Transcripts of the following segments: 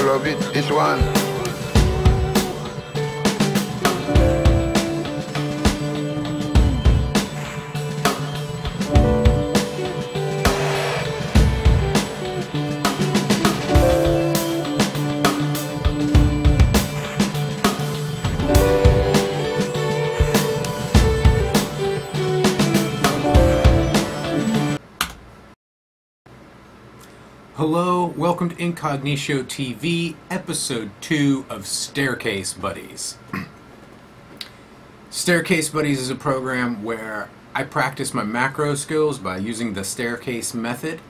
love it. This one. Hello, welcome to Incognito TV, episode 2 of Staircase Buddies. Staircase Buddies is a program where I practice my macro skills by using the staircase method.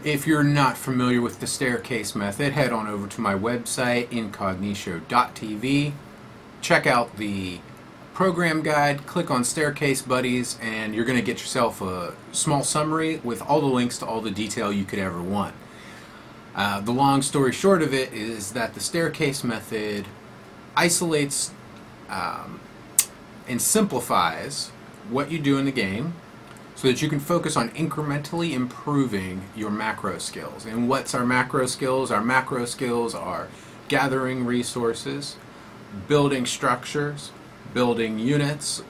If you're not familiar with the staircase method, head on over to my website, incognito.tv, check out the program guide, click on Staircase Buddies, and you're going to get yourself a small summary with all the links to all the detail you could ever want. The long story short of it is that the staircase method isolates and simplifies what you do in the game so that you can focus on incrementally improving your macro skills. And what's our macro skills? Our macro skills are gathering resources, building structures, building units,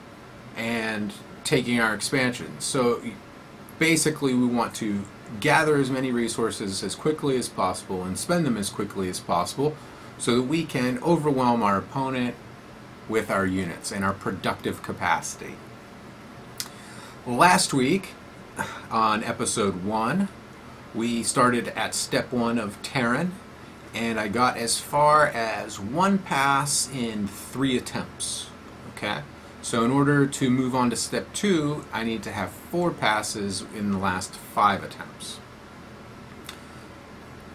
and taking our expansions. So basically we want to gather as many resources as quickly as possible and spend them as quickly as possible so that we can overwhelm our opponent with our units and our productive capacity. Last week on episode 1 we started at step 1 of Terran, and I got as far as 1 pass in 3 attempts. Okay? So in order to move on to step 2, I need to have 4 passes in the last 5 attempts.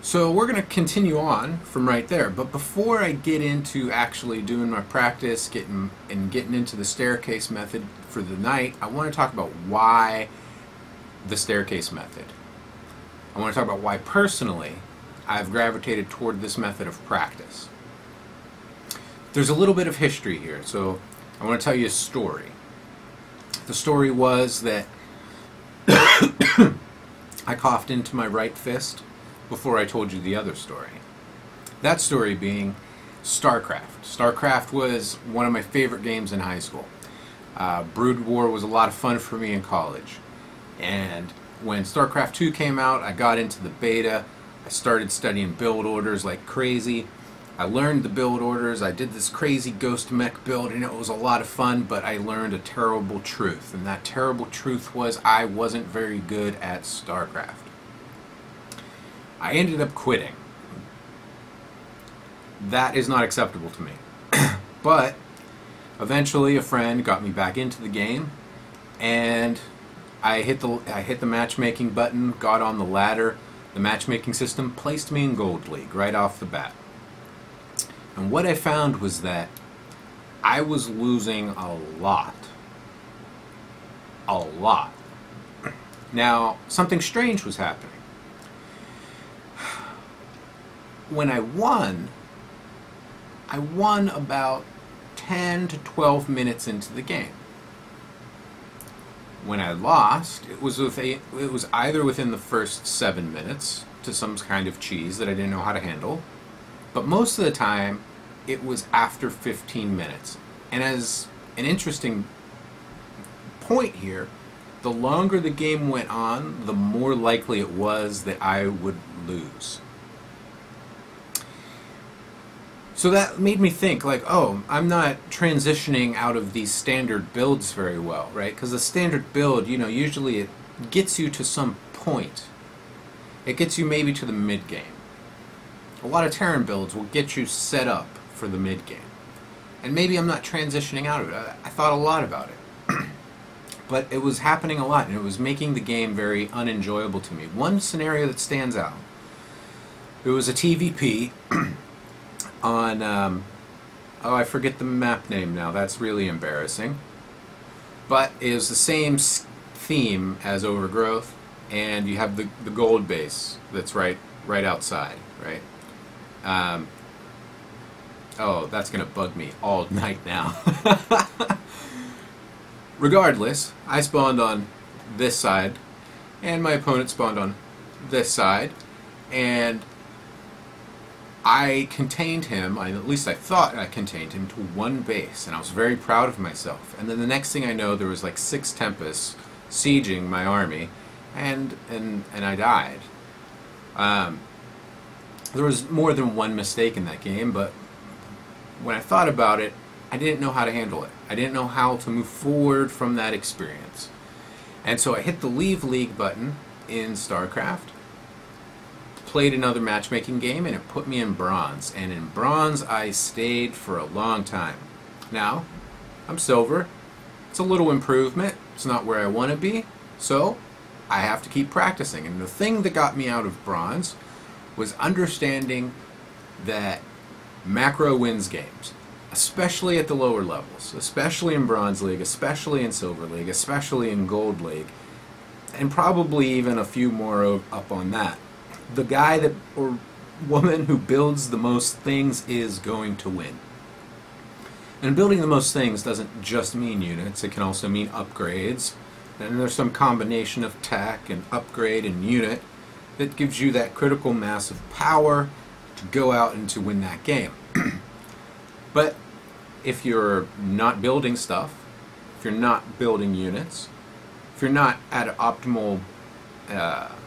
So we're going to continue on from right there. But before I get into actually doing my practice, getting into the staircase method for the night, I want to talk about why the staircase method. I want to talk about why personally I've gravitated toward this method of practice. There's a little bit of history here, so I want to tell you a story. The story was that I coughed into my right fist before I told you the other story. That story being StarCraft. StarCraft was one of my favorite games in high school. Brood War was a lot of fun for me in college. And when StarCraft 2 came out, I got into the beta. I started studying build orders like crazy. I learned the build orders. I did this crazy ghost mech build, and it was a lot of fun, but I learned a terrible truth. And that terrible truth was I wasn't very good at StarCraft. I ended up quitting. That is not acceptable to me. But eventually a friend got me back into the game, and I hit the matchmaking button, got on the ladder. The matchmaking system placed me in Gold League right off the bat. And what I found was that I was losing a lot. A lot. Now, something strange was happening. When I won about 10 to 12 minutes into the game. When I lost, it was either within the first 7 minutes to some kind of cheese that I didn't know how to handle, but most of the time it was after 15 minutes. And as an interesting point here, the longer the game went on, the more likely it was that I would lose. So that made me think, like, oh, I'm not transitioning out of these standard builds very well, right? Because the standard build, you know, usually it gets you to some point. It gets you maybe to the mid-game. A lot of Terran builds will get you set up for the mid-game. And maybe I'm not transitioning out of it. I thought a lot about it. But it was happening a lot, and it was making the game very unenjoyable to me. One scenario that stands out, it was a TVP on, oh, I forget the map name now. That's really embarrassing. But it was the same theme as Overgrowth, and you have the gold base that's right outside, right? Oh, that's going to bug me all night now. Regardless, I spawned on this side, and my opponent spawned on this side, and I contained him, at least I thought I contained him, to one base, and I was very proud of myself. And then the next thing I know, there was like 6 Tempests sieging my army, and I died. There was more than one mistake in that game, but when I thought about it, I didn't know how to handle it. I didn't know how to move forward from that experience. And so I hit the Leave League button in StarCraft, played another matchmaking game, and it put me in Bronze. And in Bronze, I stayed for a long time. Now, I'm Silver. It's a little improvement. It's not where I want to be, so I have to keep practicing. And the thing that got me out of Bronze was understanding that macro wins games, especially at the lower levels, especially in Bronze League, especially in Silver League, especially in Gold League, and probably even a few more up on that. The guy that or woman who builds the most things is going to win. And building the most things doesn't just mean units, it can also mean upgrades. And there's some combination of tech and upgrade and unit that gives you that critical mass of power to go out and to win that game. But if you're not building stuff, if you're not building units, if you're not at an optimal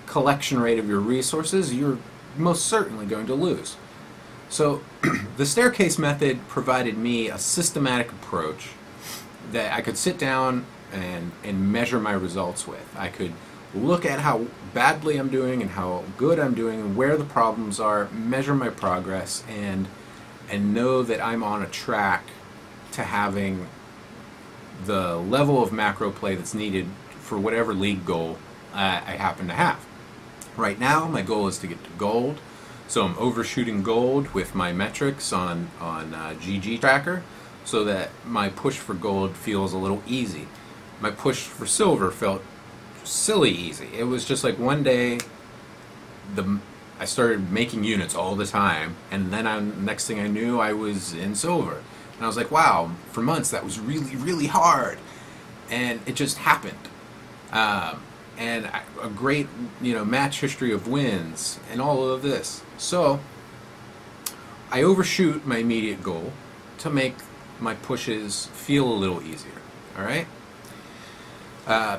collection rate of your resources, you're most certainly going to lose. So the staircase method provided me a systematic approach that I could sit down and measure my results with. I could look at how badly I'm doing and how good I'm doing and where the problems are, measure my progress, and know that I'm on a track to having the level of macro play that's needed for whatever league goal I happen to have. Right now, my goal is to get to gold, so I'm overshooting gold with my metrics on GG Tracker, so that my push for gold feels a little easy. My push for silver felt silly easy. It was just like one day, I started making units all the time, and then next thing I knew, I was in silver. And I was like, wow, for months that was really, really hard. And it just happened. And a great, match history of wins and all of this. So I overshoot my immediate goal to make my pushes feel a little easier. All right.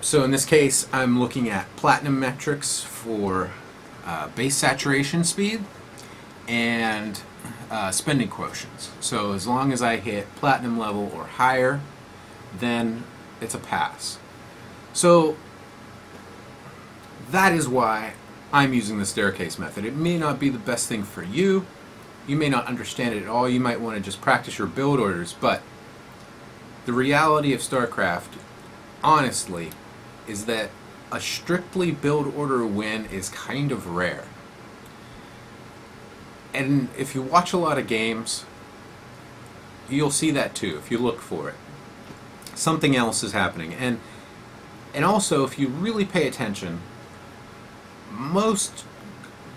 So in this case, I'm looking at platinum metrics for base saturation speed and spending quotients. So as long as I hit platinum level or higher, then it's a pass. So that is why I'm using the staircase method. It may not be the best thing for you. You may not understand it at all. You might want to just practice your build orders, but the reality of StarCraft, honestly, is that a strictly build order win is kind of rare. And if you watch a lot of games, you'll see that too, if you look for it. Something else is happening. And also, if you really pay attention, most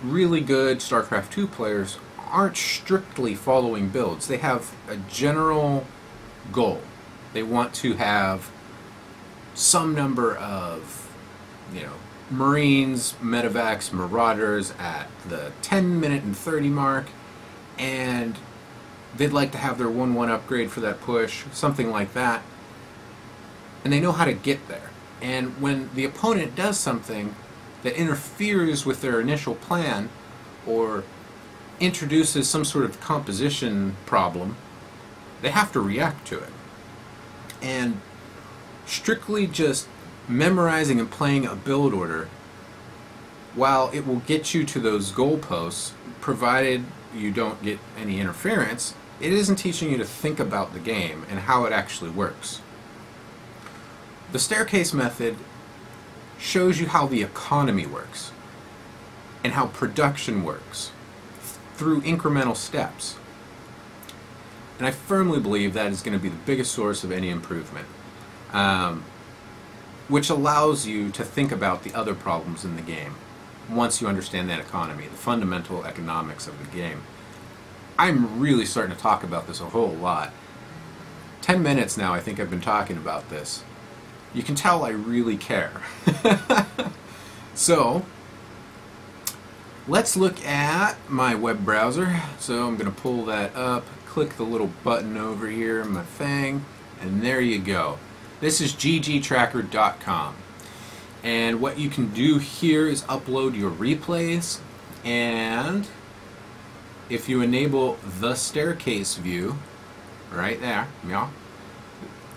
really good StarCraft 2 players aren't strictly following builds. They have a general goal. They want to have some number of, Marines, Medevacs, Marauders at the 10 minute and 30 mark, and they'd like to have their 1/1 upgrade for that push, something like that. And they know how to get there. And when the opponent does something that interferes with their initial plan or introduces some sort of composition problem, they have to react to it. And strictly just memorizing and playing a build order, while it will get you to those goalposts, provided you don't get any interference, it isn't teaching you to think about the game and how it actually works. The staircase method shows you how the economy works and how production works through incremental steps. And I firmly believe that is going to be the biggest source of any improvement, which allows you to think about the other problems in the game once you understand that economy, the fundamental economics of the game. I'm really starting to talk about this a whole lot. 10 minutes now I think I've been talking about this. You can tell I really care. So, let's look at my web browser. So I'm going to pull that up, click the little button over here in my thing, and there you go. This is ggtracker.com. And what you can do here is upload your replays, and if you enable the staircase view right there, yeah,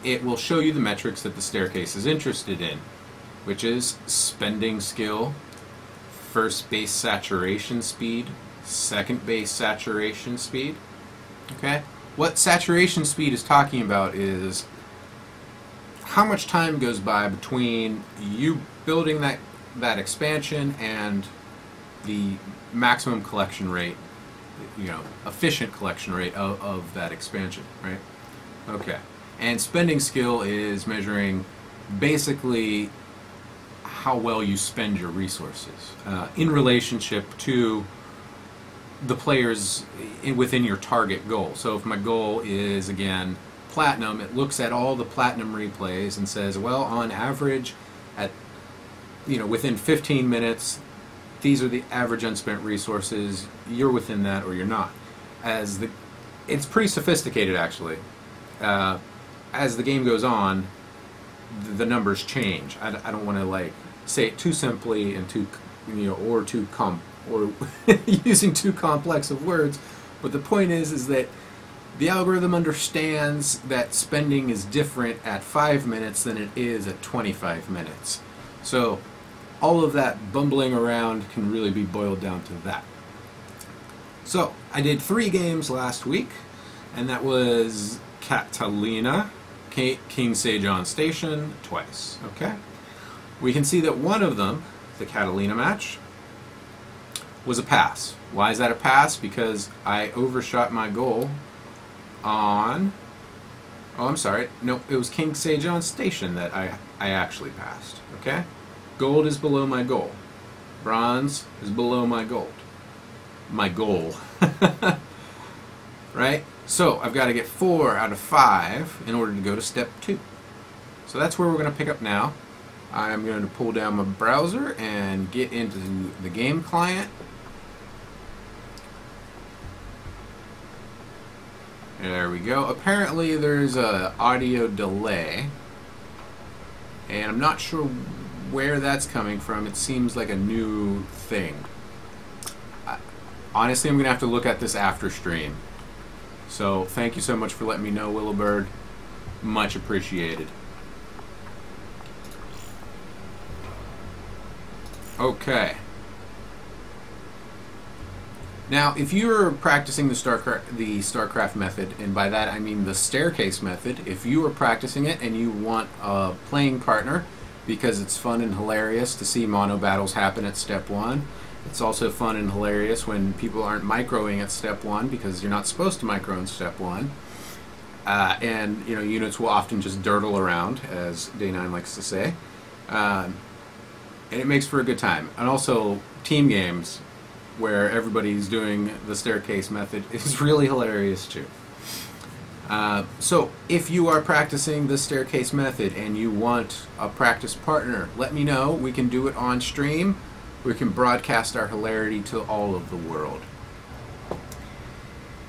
it will show you the metrics that the staircase is interested in, which is spending skill, first base saturation speed, second base saturation speed. Okay? What saturation speed is talking about is how much time goes by between you building that expansion and the maximum collection rate, efficient collection rate of that expansion, right? Okay. And spending skill is measuring basically how well you spend your resources in relationship to the players within your target goal. So if my goal is, again, platinum, it looks at all the platinum replays and says, well, on average, at within 15 minutes, these are the average unspent resources. You're within that or you're not. It's pretty sophisticated, actually. As the game goes on, the numbers change. I don't want to say it too simply and or using too complex of words, but the point is that the algorithm understands that spending is different at 5 minutes than it is at 25 minutes. So all of that bumbling around can really be boiled down to that. So I did 3 games last week, and that was Catalina, King Sejong Station, twice. Okay, we can see that one of them, the Catalina match, was a pass. Why is that a pass? Because I overshot my goal on... Oh, I'm sorry. No, it was King Sejong Station that I actually passed. Okay? Gold is below my goal. Bronze is below my gold. My goal. Right? So I've got to get 4 out of 5 in order to go to step 2. So that's where we're going to pick up now. I'm going to pull down my browser and get into the game client. There we go. Apparently there's an audio delay, and I'm not sure where that's coming from. It seems like a new thing. Honestly, I'm going to have to look at this after stream. So thank you so much for letting me know, Willowbird. Much appreciated. Okay. Now, if you're practicing the StarCraft method, and by that I mean the staircase method, if you are practicing it and you want a playing partner because it's fun and hilarious to see mono battles happen at step 1, it's also fun and hilarious when people aren't microing at step 1 because you're not supposed to micro in step 1, and units will often just dirtle around, as Day9 likes to say, and it makes for a good time. And also team games where everybody's doing the staircase method is really hilarious too. So if you are practicing the staircase method and you want a practice partner, let me know. We can do it on stream. We can broadcast our hilarity to all of the world.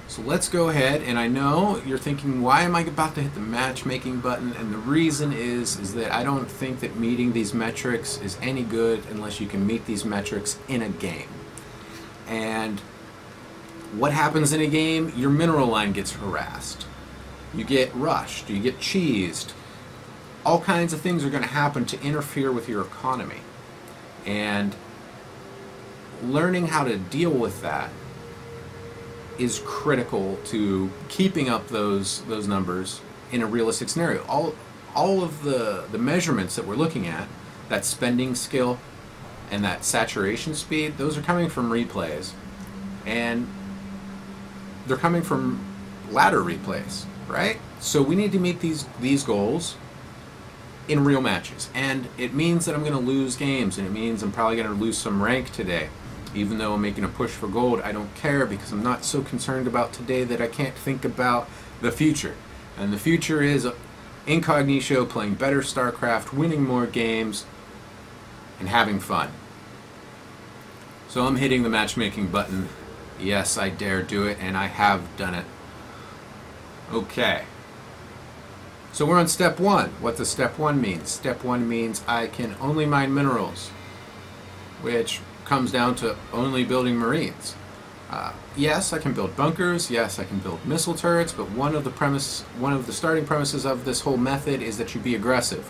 So let's go ahead, and I know you're thinking, why am I about to hit the matchmaking button? And the reason is that I don't think that meeting these metrics is any good unless you can meet these metrics in a game. And what happens in a game? Your mineral line gets harassed. You get rushed. You get cheesed. All kinds of things are going to happen to interfere with your economy. And learning how to deal with that is critical to keeping up those numbers in a realistic scenario. All of the measurements that we're looking at, that spending skill and that saturation speed, those are coming from replays, and they're coming from ladder replays, right? So we need to meet these goals in real matches, and it means that I'm going to lose games, and it means I'm probably going to lose some rank today. Even though I'm making a push for gold, I don't care, because I'm not so concerned about today that I can't think about the future. And the future is incognito, playing better StarCraft, winning more games, and having fun. So I'm hitting the matchmaking button. Yes, I dare do it, and I have done it. Okay. So we're on step 1. What does step 1 mean? Step 1 means I can only mine minerals, which comes down to only building marines. Yes, I can build bunkers. Yes, I can build missile turrets. But one of the starting premises of this whole method is that you be aggressive.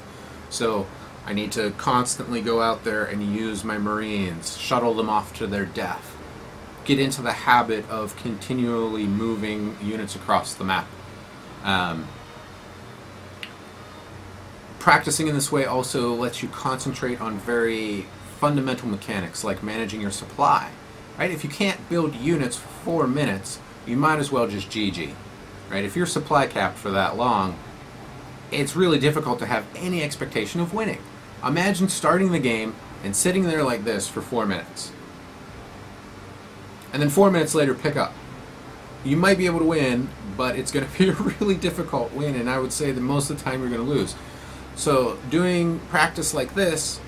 So I need to constantly go out there and use my marines, shuttle them off to their death, get into the habit of continually moving units across the map. Practicing in this way also lets you concentrate on very fundamental mechanics like managing your supply. Right? If you can't build units for 4 minutes, you might as well just GG. Right? If you're supply capped for that long, it's really difficult to have any expectation of winning. Imagine starting the game and sitting there like this for 4 minutes. And then 4 minutes later pick up. You might be able to win, but it's going to be a really difficult win, and I would say that most of the time you're going to lose. So doing practice like this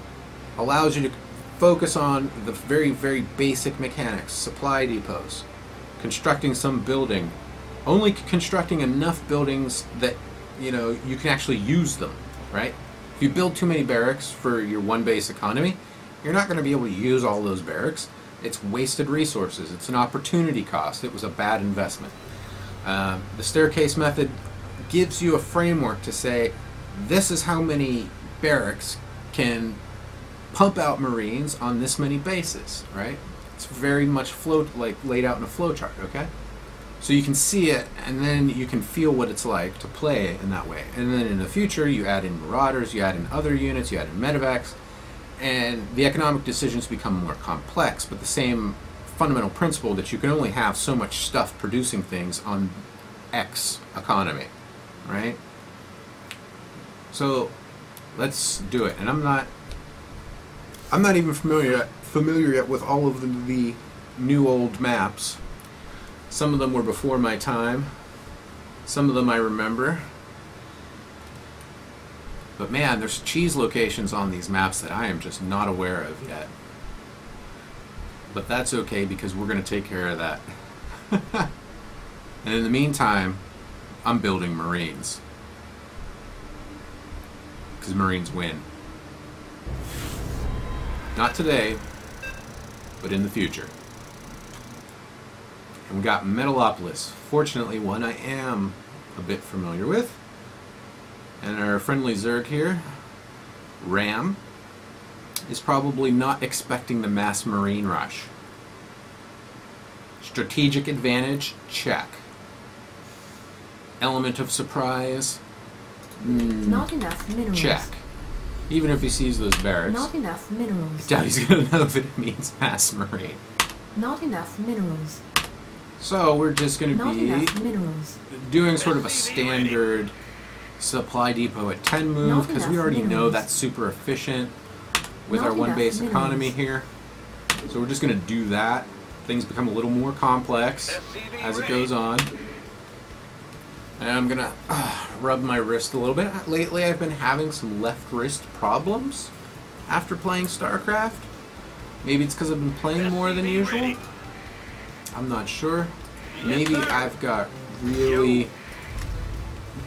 allows you to focus on the very, very basic mechanics, supply depots, constructing some building, only constructing enough buildings that you can actually use them, right? If you build too many barracks for your one base economy, you're not going to be able to use all those barracks. It's wasted resources. It's an opportunity cost. It was a bad investment. The staircase method gives you a framework to say, this is how many barracks can pump out marines on this many bases, right? It's very much laid out in a flow chart, okay? So you can see it, and then you can feel what it's like to play in that way. And then in the future, you add in marauders, you add in other units, you add in medevacs, and the economic decisions become more complex, but the same fundamental principle that you can only have so much stuff producing things on X economy, right? So let's do it. And I'm not even familiar yet with all of the new old maps. Some of them were before my time. Some of them I remember. But man, there's cheese locations on these maps that I am just not aware of yet. But that's okay, because we're going to take care of that. And in the meantime, I'm building Marines. Because Marines win. Not today, but in the future. And we got Metalopolis. Fortunately, one I am a bit familiar with. And our friendly Zerg here, Ram, is probably not expecting the mass marine rush. Strategic advantage, check. Element of surprise, not enough minerals. Check. Even if he sees those barracks, not enough minerals. I doubt he's going to know if it means mass marine. Not enough minerals. So we're just going to be doing sort of a standard supply depot at 10 move, because we already know that's super efficient with our one base economy here. So we're just going to do that. Things become a little more complex as it goes on. And I'm going to rub my wrist a little bit. Lately I've been having some left wrist problems after playing StarCraft. Maybe it's because I've been playing more than usual. I'm not sure. Maybe I've got really,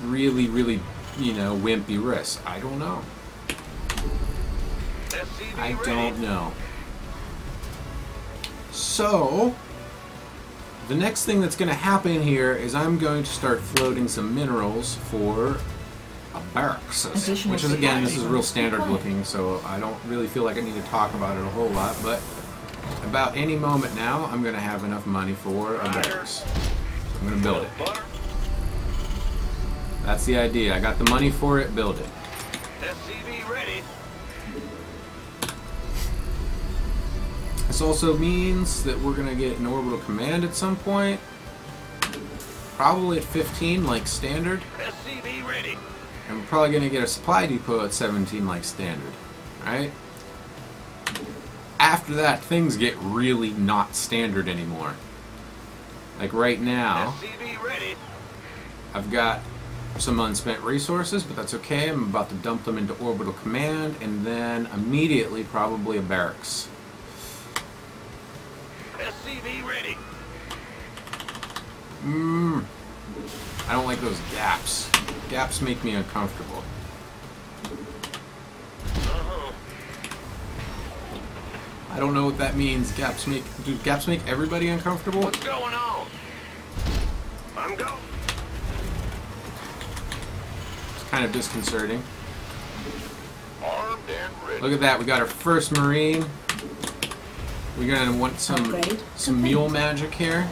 wimpy wrists. I don't know. I don't know. So, the next thing that's going to happen here is I'm going to start floating some minerals for a barracks, which is, again, this is real standard looking, so I don't really feel like I need to talk about it a whole lot, but about any moment now, I'm going to have enough money for a barracks. I'm going to build it. That's the idea. I got the money for it, build it. SCV ready. This also means that we're going to get an orbital command at some point. Probably at 15 like standard. SCV ready. And we're probably going to get a supply depot at 17 like standard. Right? After that, things get really not standard anymore. Like right now, SCV ready. I've got some unspent resources, but that's okay. I'm about to dump them into orbital command, and then immediately probably a barracks. SCV ready. I don't like those gaps. Gaps make me uncomfortable. I don't know what that means. Do gaps make everybody uncomfortable? What's going on? I'm going. It's kind of disconcerting. Armed and ready. Look at that. We got our first Marine. We're gonna want some mule magic here.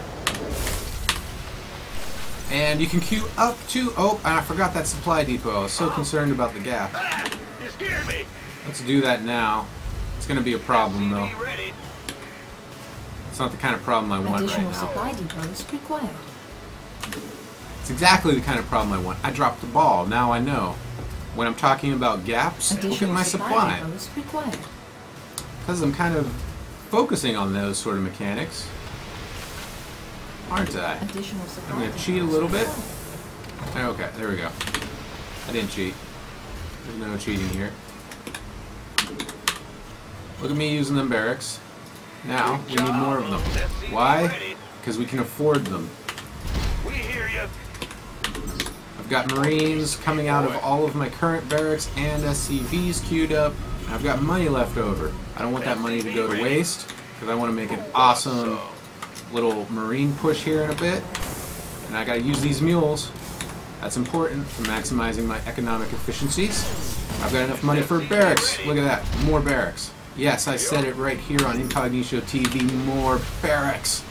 And you can queue up to... Oh, and I forgot that supply depot. I was so concerned about the gap. Ah, you scared me. Let's do that now. It's going to be a problem, though. SCV ready. It's not the kind of problem I want right Additional now. supply depots required. It's exactly the kind of problem I want. I dropped the ball. Now I know. When I'm talking about gaps, look at Additional my supply supply. depots required. Because I'm kind of focusing on those sort of mechanics. Aren't I? Additional supply I'm going to depots cheat a little bit. required. Okay, there we go. I didn't cheat. There's no cheating here. Look at me using them barracks. Now, we need more of them. Why? Because we can afford them. We hear you. I've got Marines coming out of all of my current barracks and SCVs queued up. I've got money left over. I don't want that money to go to waste because I want to make an awesome little Marine push here in a bit. And I got to use these mules. That's important for maximizing my economic efficiencies. I've got enough money for barracks. Look at that. More barracks. Yes, I said it right here on Incognito TV. More barracks.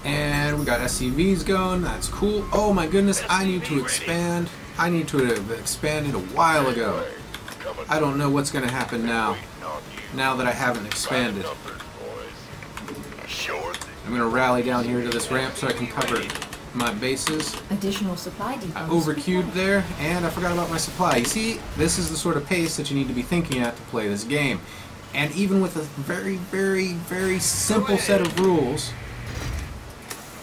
And we got SCVs going. That's cool. Oh my goodness, I need to expand. I need to have expanded a while ago. I don't know what's going to happen now. Now that I haven't expanded. I'm going to rally down here to this ramp so I can cover my bases. Additional supply I depots overqueued required. there, and I forgot about my supply. You see, this is the sort of pace that you need to be thinking at to play this game. And even with a very, very, very simple set of rules,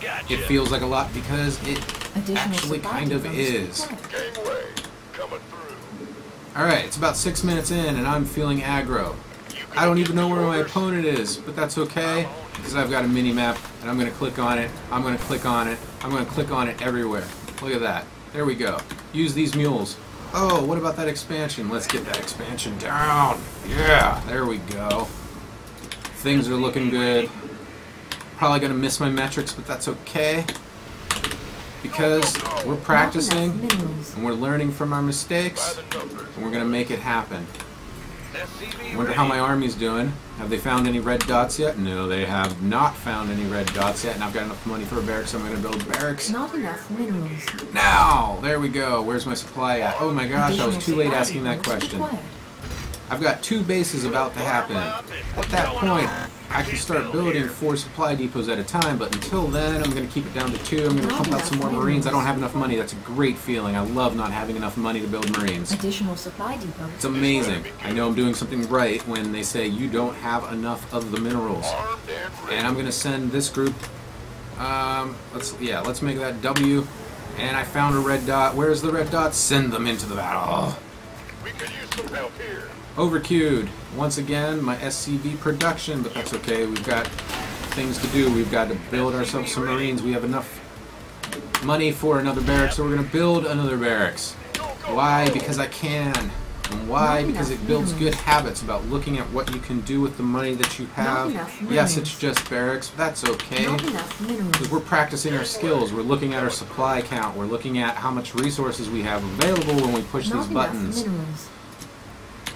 Gotcha. it feels like a lot because it Additional actually supply kind of depots is. required. Gangway coming through. Alright, it's about 6 minutes in, and I'm feeling aggro. I don't even know where my opponent is, but that's okay, because I've got a mini-map, and I'm going to click on it, I'm going to click on it, I'm going to click on it everywhere. Look at that. There we go. Use these mules. Oh, what about that expansion? Let's get that expansion down. Yeah, there we go. Things are looking good. Probably going to miss my metrics, but that's okay. Because we're practicing, Not enough minerals. and we're learning from our mistakes, and we're going to make it happen. SCV I wonder how my army's doing. Have they found any red dots yet? No, they have not found any red dots yet, and I've got enough money for a barracks, so I'm going to build barracks. Not enough minerals. Now! There we go. Where's my supply at? Oh my gosh, I was too late asking that question. Required. I've got 2 bases about to happen. At that point, I can start building 4 supply depots at a time, but until then, I'm going to keep it down to 2. I'm going to pump out some more Marines. I don't have enough money. That's a great feeling. I love not having enough money to build Marines. Additional supply depots. It's amazing. I know I'm doing something right when they say you don't have enough of the minerals. And I'm going to send this group, let's make that W. And I found a red dot. Where's the red dot? Send them into the battle. We could use some help here. Overqueued. Once again, my SCV production, but that's okay. We've got things to do. We've got to build ourselves some Marines. We have enough money for another barracks, so we're going to build another barracks. Why? Because I can. And why? Because it builds good habits about looking at what you can do with the money that you have. Yes, it's just barracks, but that's okay. Not enough Because minerals. we're practicing our skills. We're looking at our supply count. We're looking at how much resources we have available when we push Not these enough buttons. minerals.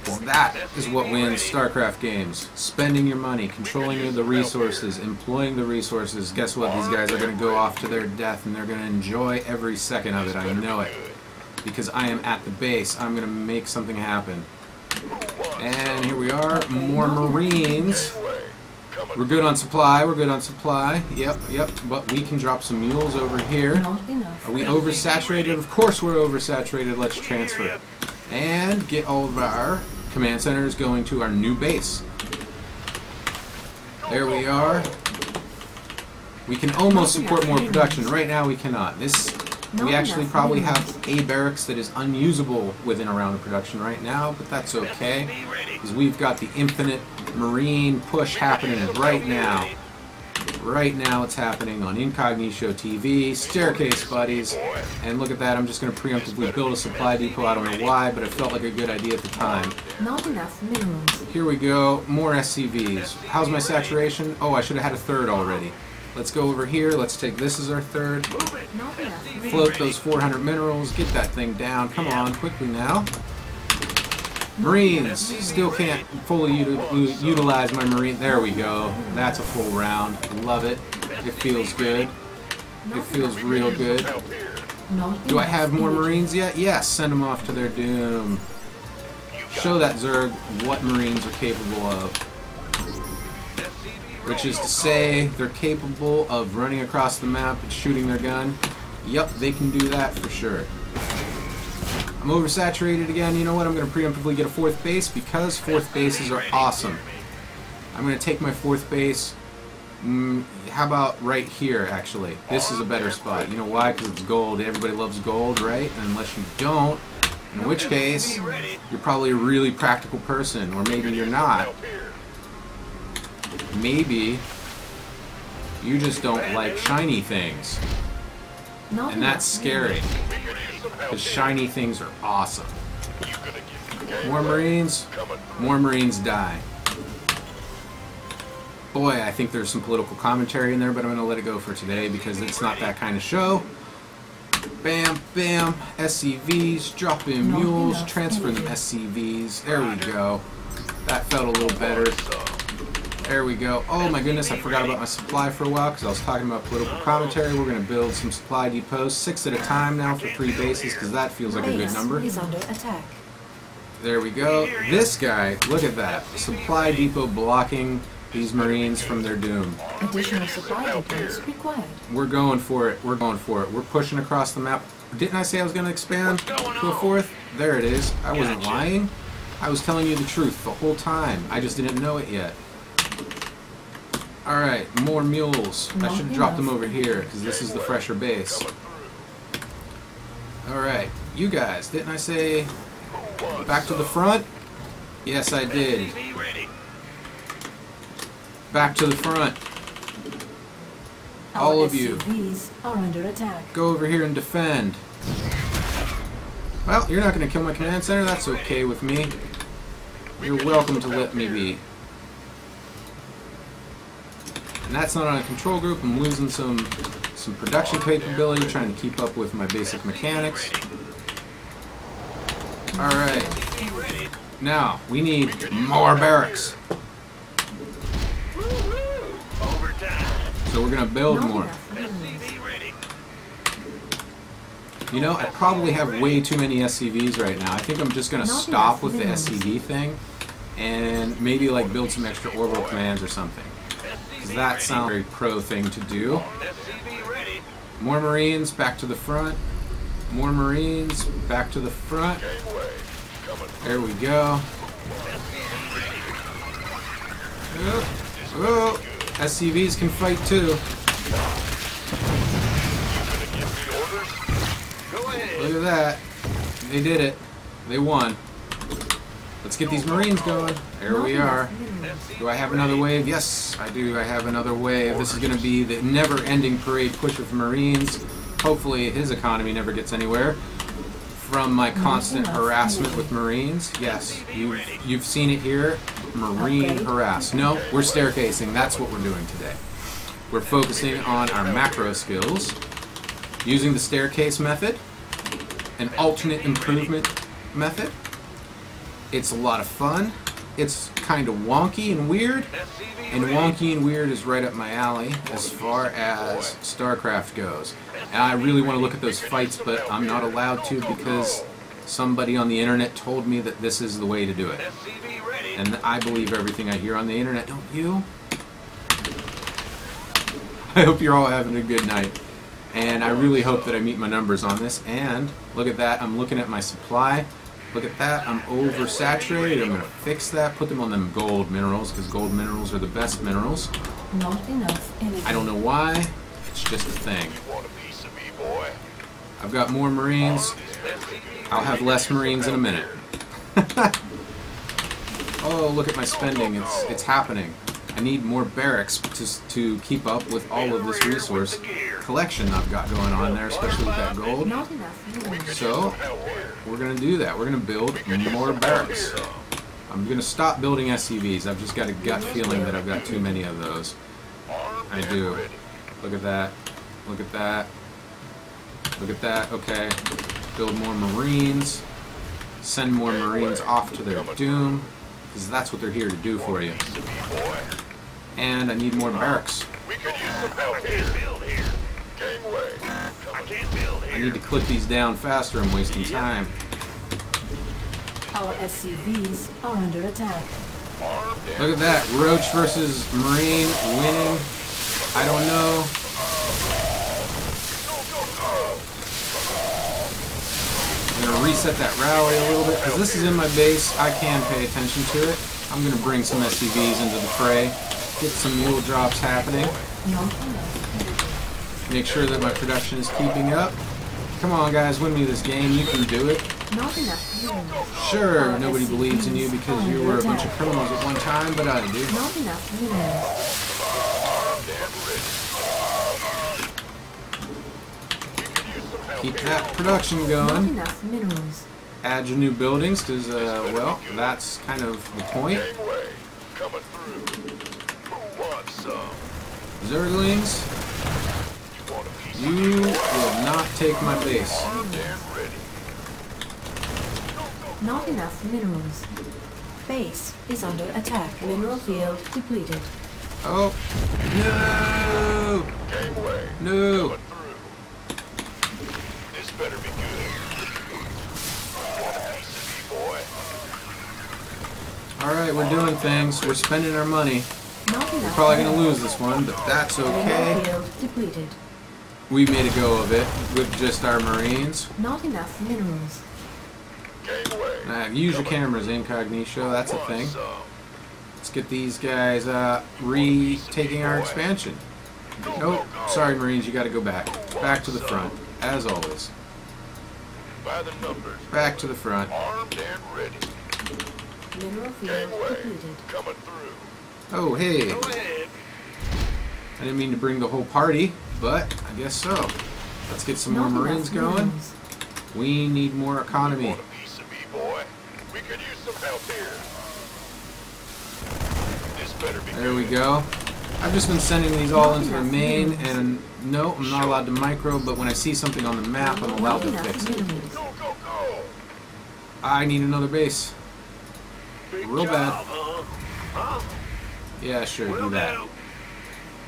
'Cause that is what wins StarCraft games. Spending your money, controlling the resources, employing the resources. Guess what? These guys are going to go off to their death, and they're going to enjoy every second of it. I know it. Because I am at the base. I'm going to make something happen. And here we are. More Marines. We're good on supply. We're good on supply. Yep. But we can drop some mules over here. Not enough. Are we oversaturated? Of course we're oversaturated. Let's transfer. And get all of our command centers going to our new base. There we are. We can almost support more production. Right now we cannot. This Not We actually enough probably minerals. have a barracks that is unusable within a round of production right now, but that's okay, because we've got the infinite marine push happening right now. Right now it's happening on Incognito TV, Staircase Buddies, and look at that, I'm just going to preemptively build a supply depot. I don't know why, but it felt like a good idea at the time. Not enough minerals. Here we go, more SCVs. How's my saturation? Oh, I should have had a third already. Let's go over here, let's take this as our third. Not enough minerals. Float those 400 minerals, get that thing down. Come on, quickly now. Marines, still can't fully utilize my marine. There we go. That's a full round. Love it. It feels good. It feels real good. Not Do I enough have more energy. Marines yet? Yes, send them off to their doom. Show that Zerg what Marines are capable of. Which is to say, they're capable of running across the map and shooting their gun. Yup, they can do that for sure. I'm oversaturated again. You know what? I'm going to preemptively get a fourth base because fourth bases are awesome. I'm going to take my fourth base. How about right here, actually? This is a better spot. You know why? Because it's gold. Everybody loves gold, right? Unless you don't. In which case, you're probably a really practical person. Or maybe you're not. Maybe you just don't like shiny things. Not And that's enough minerals. scary. Because shiny things are awesome. More Marines, more Marines die. Boy, I think there's some political commentary in there, but I'm going to let it go for today because it's not that kind of show. Bam, bam, SCVs, drop in Not mules, enough transfer them energy. SCVs. There we go. That felt a little better. There we go. Oh my goodness, I forgot about my supply for a while because I was talking about political commentary. We're going to build some supply depots, 6 at a time now for 3 bases because that feels like a good Base number. is under attack. There we go. This guy, look at that. Supply depot blocking these Marines from their doom. Additional supply depots required. We're going for it. We're going for it. We're pushing across the map. Didn't I say I was going to expand to a fourth? There it is. I wasn't lying. I was telling you the truth the whole time. I just didn't know it yet. Alright, more mules. I should have dropped them over here because this is the fresher base. Alright, you guys, didn't I say back to the front? Yes, I did. Back to the front. All Our of you. SCVs are under attack. Go over here and defend. Well, you're not going to kill my command center. That's okay with me. You're welcome to let me be. And that's not on a control group. I'm losing some production capability, trying to keep up with my basic mechanics. Alright. Now, we need more barracks. So we're going to build Not more. enough minerals. You know, I probably have way too many SCVs right now. I think I'm just going to Not stop enough with the minerals. SCV thing and maybe like build some extra orbital commands or something. 'Cause that sounds like a very pro thing to do. More Marines, back to the front. More Marines, back to the front. There we go. Oh, oh, SCVs can fight too. Look at that. They did it. They won. Let's get these Marines going. There Not we enough are. minerals. Do I have another wave? Yes, I do. I have another wave. This is going to be the never-ending parade push of Marines. Hopefully his economy never gets anywhere from my constant harassment with Marines. Yes, you've seen it here. Marine harass. No, we're staircasing. That's what we're doing today. We're focusing on our macro skills using the staircase method, an alternate improvement method. It's a lot of fun. It's kind of wonky and weird, and wonky and weird is right up my alley as far as StarCraft goes. And I really want to look at those fights, but I'm not allowed to because somebody on the internet told me that this is the way to do it. And I believe everything I hear on the internet, don't you? I hope you're all having a good night. And I really hope that I meet my numbers on this. And look at that, I'm looking at my supply. Look at that, I'm oversaturated. I'm going to fix that, put them on them gold minerals, because gold minerals are the best minerals. Not enough energy. I don't know why, it's just a thing. Want a piece of me, boy? I've got more Marines. I'll have less Marines in a minute. Oh, look at my spending. It's happening. I need more barracks to keep up with all of this resource collection I've got going on there, especially with that gold. Not enough minerals. So, we're going to do that. We're going to build more barracks. I'm going to stop building SCVs. I've just got a gut feeling that I've got too many of those. I do. Look at that. Look at that. Look at that. Okay. Build more Marines. Send more Marines off to their doom. Because that's what they're here to do for you. And I need more barracks. We could use some help here. Gangway. I can't build here. I need to click these down faster. I'm wasting time. Our SCVs are under attack. Look at that. Roach versus Marine winning. I don't know. I'm going to reset that rally a little bit because this is in my base. I can pay attention to it. I'm going to bring some SCVs into the fray. Get some mule drops happening. Make sure that my production is keeping up. Come on, guys. Win me this game. You can do it. Not enough minerals. Sure, nobody believes in you because you were a bunch of criminals at one time, but I do. Not enough minerals. Keep that production Not going. enough minerals. Add your new buildings because, well, that's kind of the point. Gangway. Coming through. Who wants some? Zerglings, You want a piece of you will not take my base. armed and ready? Not enough minerals. Base is under attack. Mineral field depleted. Oh, no! Gangway. No! Coming through. This better be good. Want a piece of me, boy? Alright, we're doing things. We're spending our money. Not enough. Probably going to lose this one, but that's Mineral okay. field depleted. We made a go of it with just our Marines. Not enough minerals. Gangway. Use your cameras, incognito. That's a Want thing. some? Let's get these guys retaking our expansion. Nope. Sorry, Marines. You got to go back. Back to the front, as always. By the numbers. Back to the front. Armed and ready. Mineral field Gangway. depleted. Coming through. Oh, hey. Go ahead. I didn't mean to bring the whole party, but I guess so. Let's get some more Not Marines enough going. minerals. We need more economy. Want a piece of me, boy? We could use some help here. This better be There we good. go. I've just been sending these all into the main, and no, I'm not allowed to micro, but when I see something on the map, I'm allowed Not to enough fix it. minerals. Go, go, go. I need another base. Big Real job, bad. Huh? Yeah, sure, Will do that. do.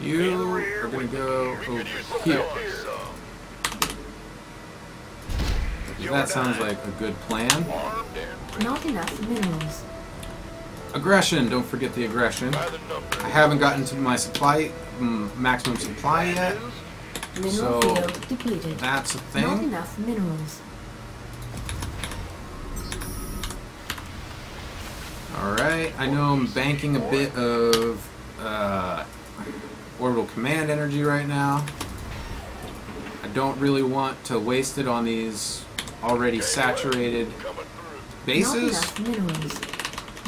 You are going to go We could use some over here. help here. That sounds like a good plan. Armed and ready. Not enough minerals. Aggression, don't forget the aggression. By the numbers. I haven't gotten to my supply, maximum supply yet. Mineral So, field depleted. That's a Not thing. enough minerals. Alright, I know I'm banking a bit of orbital command energy right now. I don't really want to waste it on these already saturated Coming through. bases. Not enough minerals.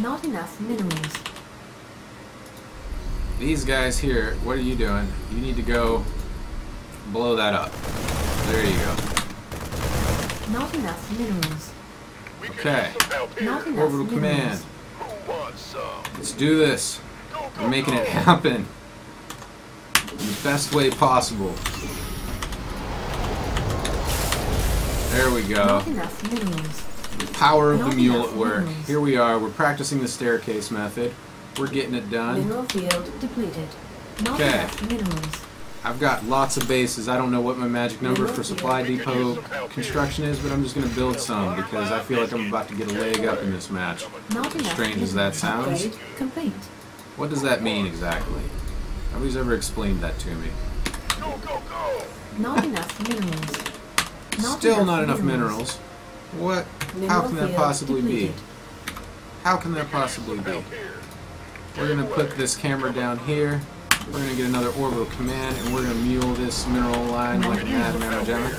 Not enough minerals. These guys here, what are you doing? You need to go blow that up. There you go. Not enough minerals. We could Okay. use some help here. Not enough Orbital minerals. command. Who wants some? Let's do this. Go, go, We're making go. it happen in the best way possible. There we go. Not enough minerals. Power of the Not mule enough at work. minerals. Here we are. We're practicing the staircase method. We're getting it done. Mineral field depleted. Not Okay. enough minerals. I've got lots of bases. I don't know what my magic number for supply depot construction is, but I'm just going to build some because I feel like I'm about to get a leg up in this match. Not As enough strange as minerals. that sounds. Upgrade complete. What does that mean exactly? Nobody's ever explained that to me. Go, go, go. Not enough minerals. Still not enough minerals. What? How Mineral can that field possibly be? depleted. How can that possibly be? Help here. We're going to put this camera down here. We're going to get another orbital command, and we're going to mule this mineral line like a mad mamma jamma.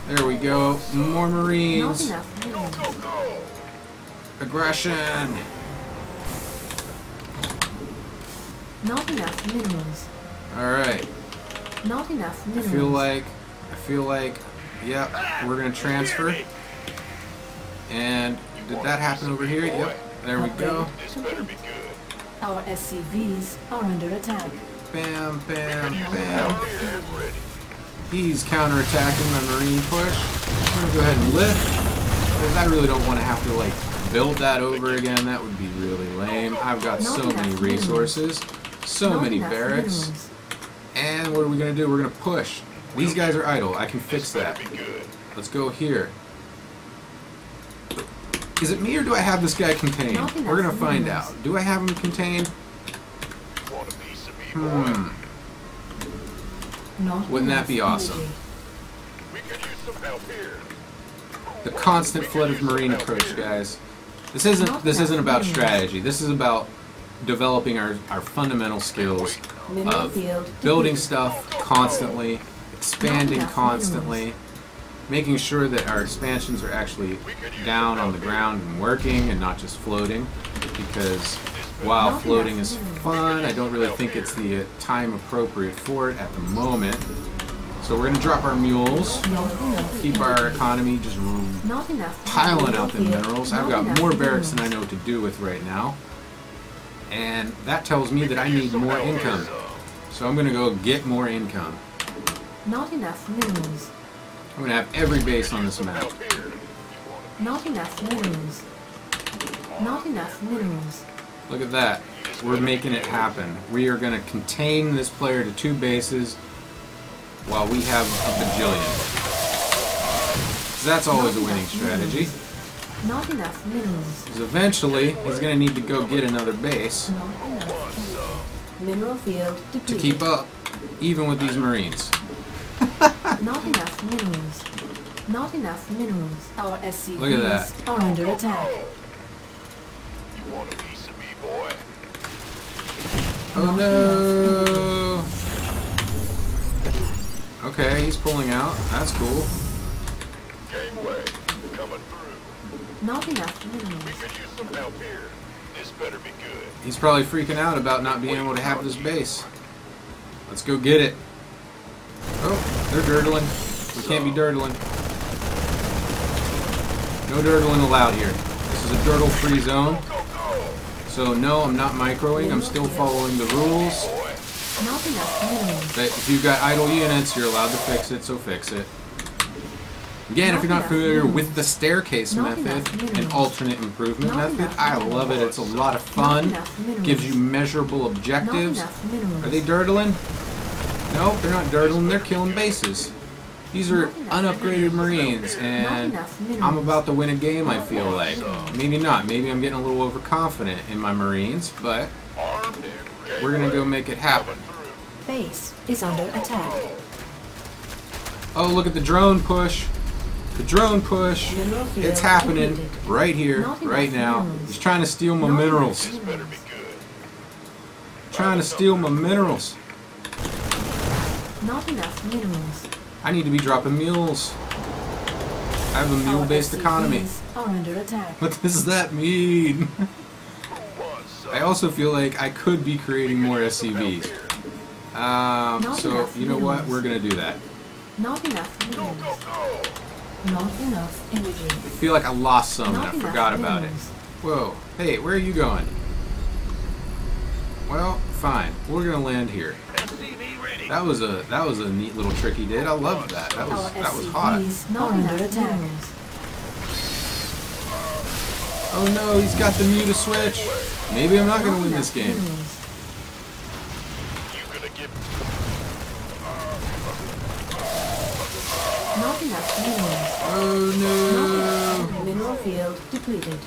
There we go. More Not Marines. enough minerals. Aggression. Not enough minerals. Alright. Not enough I minerals. feel like, yep, we're gonna transfer. And did that happen over here? Yep. There we go. This better be good. Our SCVs are under attack. Bam, bam, bam. Out here and ready. He's counterattacking my marine push. I'm gonna go ahead and lift, because I really don't want to have to like build that over again. That would be really lame. I've got so many resources, so Not many enough barracks. minerals. And what are we gonna do? We're gonna push. These guys are idle. I can fix that. Be good. Let's go here. Is it me or do I have this guy contained? Not enough We're gonna find minerals. out. Do I have him contained? Want a piece of me, boy? Not Wouldn't that enough be awesome? energy. We could use some help here. The constant flood of marine approach, guys. This isn't about strategy. This is about developing our fundamental skills Mineral of field building depleted. stuff constantly, expanding enough constantly, making sure that our expansions are actually down on the ground and working and not just floating. Because while Not floating enough is minerals. fun, I don't really think it's the time appropriate for it at the moment. So we're gonna drop our mules, Not enough keep our economy just Not enough piling out the mineral minerals. field. I've Not got enough more barracks than I minerals. know what to do with right now. And that tells me that I need more income. So I'm gonna go get more income. Not enough minerals. I'm gonna have every base on this map. Help here. Not enough minerals. Not enough minerals. Look at that. We're making it happen. We are gonna contain this player to 2 bases while we have a bajillion. 'Cause that's always a winning strategy. Not enough minerals. 'Cause eventually he's gonna need to go get another base Not enough. Mineral field to depleted. keep up, even with these Marines. Not enough minerals. Not enough minerals. Our SCVs Look at that. are under attack. You want a piece of me, boy? Oh no! Okay, he's pulling out. That's cool. Gangway. Coming through. Not enough minerals. Could use some help here. This better be good. He's probably freaking out about not being able to have this base. Let's go get it. Oh, they're dirtling. We can't be dirtling. No dirtling allowed here. This is a dirtle-free zone. So no, I'm not microing. I'm still following the rules. Not enough minerals. But if you've got idle units, you're allowed to fix it, so fix it. Again, if you're not familiar with the staircase method, an alternate improvement method, I love it. It's a lot of fun. Gives you measurable Not objectives. enough minerals. Are they dirtling? Nope, they're not dirtling. They're killing bases. These are unupgraded Marines, and I'm about to win a game, I feel like. Maybe not. Maybe I'm getting a little overconfident in my Marines, but Armed and we're going to go make it happen. Base is under attack. Oh, look at the drone push. The drone push. It's happening right here, right now. He's trying to steal my minerals. better be good. Trying to steal my minerals. Not enough minerals. I need to be dropping mules. I have a mule-based economy. SCVs are under attack. What does that mean? I also feel like I could be creating more SCVs. So, you know what? We're going to do that. Not enough minerals. Not enough energy. I feel like I lost some and Not I enough forgot about it. minerals. Whoa. Hey, where are you going? Well, fine. We're going to land here. SCV ready. That was a neat little trick he did. I loved that. That Our was hot. SCVs are under attack. Oh no, he's got the muta switch. Maybe I'm not going to win this game. You gonna get Not enough minerals. Oh no. Mineral field depleted.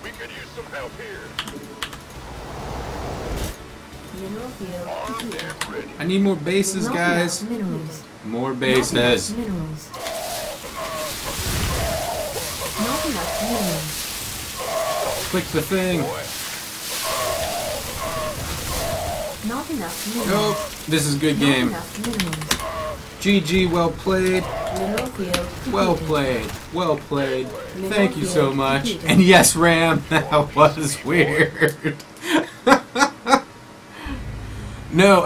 we could use some help here. Mineral field depleted. And ready. I need more bases, Not guys. enough minerals. More Not bases. enough minerals. Not enough minerals. Click the thing. Not enough minerals. Nope. This is a good Not game. enough minerals. GG, well played. Mineral field Well depleted. played. Well played. Mineral Thank you so field much. depleted. And yes, Ram, that was weird. No,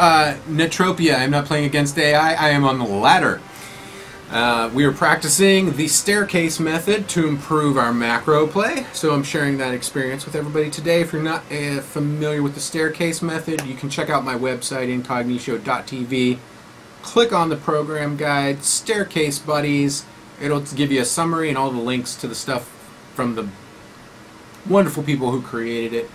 Netropia, I'm not playing against AI. I am on the ladder. We are practicing the staircase method to improve our macro play. So I'm sharing that experience with everybody today. If you're not familiar with the staircase method, you can check out my website, incognito.tv. Click on the program guide, Staircase Buddies. It'll give you a summary and all the links to the stuff from the wonderful people who created it.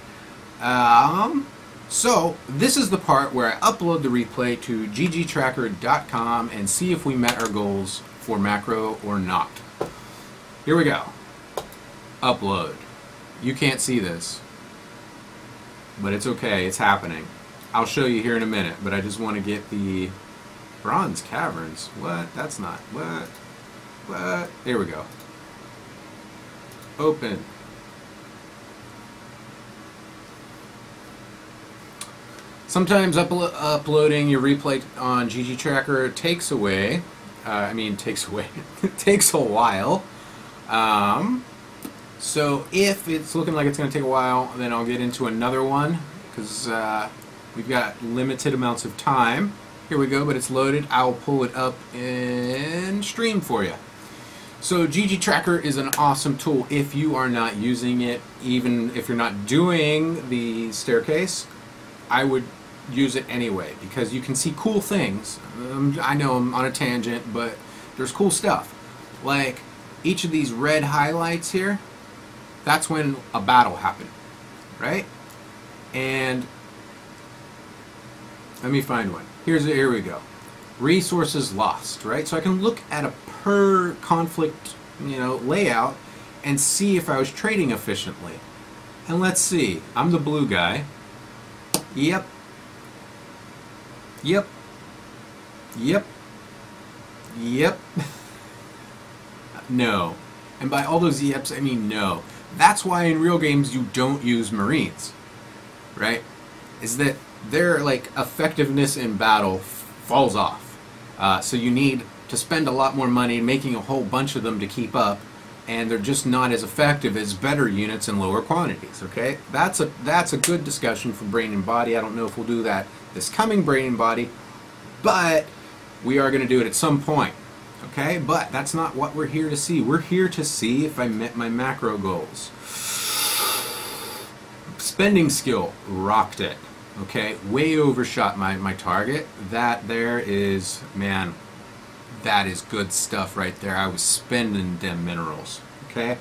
So this is the part where I upload the replay to ggtracker.com and see if we met our goals for macro or not. Here we go. Upload. You can't see this, but it's okay. It's happening. I'll show you here in a minute, but I just want to get the Bronze Caverns. What? That's not. What? What? Here we go. Open. Sometimes uploading your replay on GG Tracker takes away. It takes a while. So if it's looking like it's going to take a while, then I'll get into another one because we've got limited amounts of time. Here we go, but it's loaded. I'll pull it up in stream for you. So GG Tracker is an awesome tool if you are not using it, even if you're not doing the staircase. I would use it anyway because you can see cool things. I know I'm on a tangent, but there's cool stuff. Like each of these red highlights here, that's when a battle happened, right? And let me find one. Here we go. Resources lost, right? So I can look at a per conflict, layout and see if I was trading efficiently. And let's see. I'm the blue guy. Yep. Yep. Yep. Yep. No. And by all those yeps, I mean no. That's why in real games you don't use Marines, right? Is that their effectiveness in battle falls off. So you need to spend a lot more money making a whole bunch of them to keep up, and they're just not as effective as better units in lower quantities. Okay, that's a good discussion for Brain and Body. I don't know if we'll do that this coming Brain and Body, but we are going to do it at some point. Okay, but that's not what we're here to see. We're here to see if I met my macro goals. Spending skill, rocked it. Okay, way overshot my target. That there is, man, that is good stuff right there. I was spending them minerals. Okay.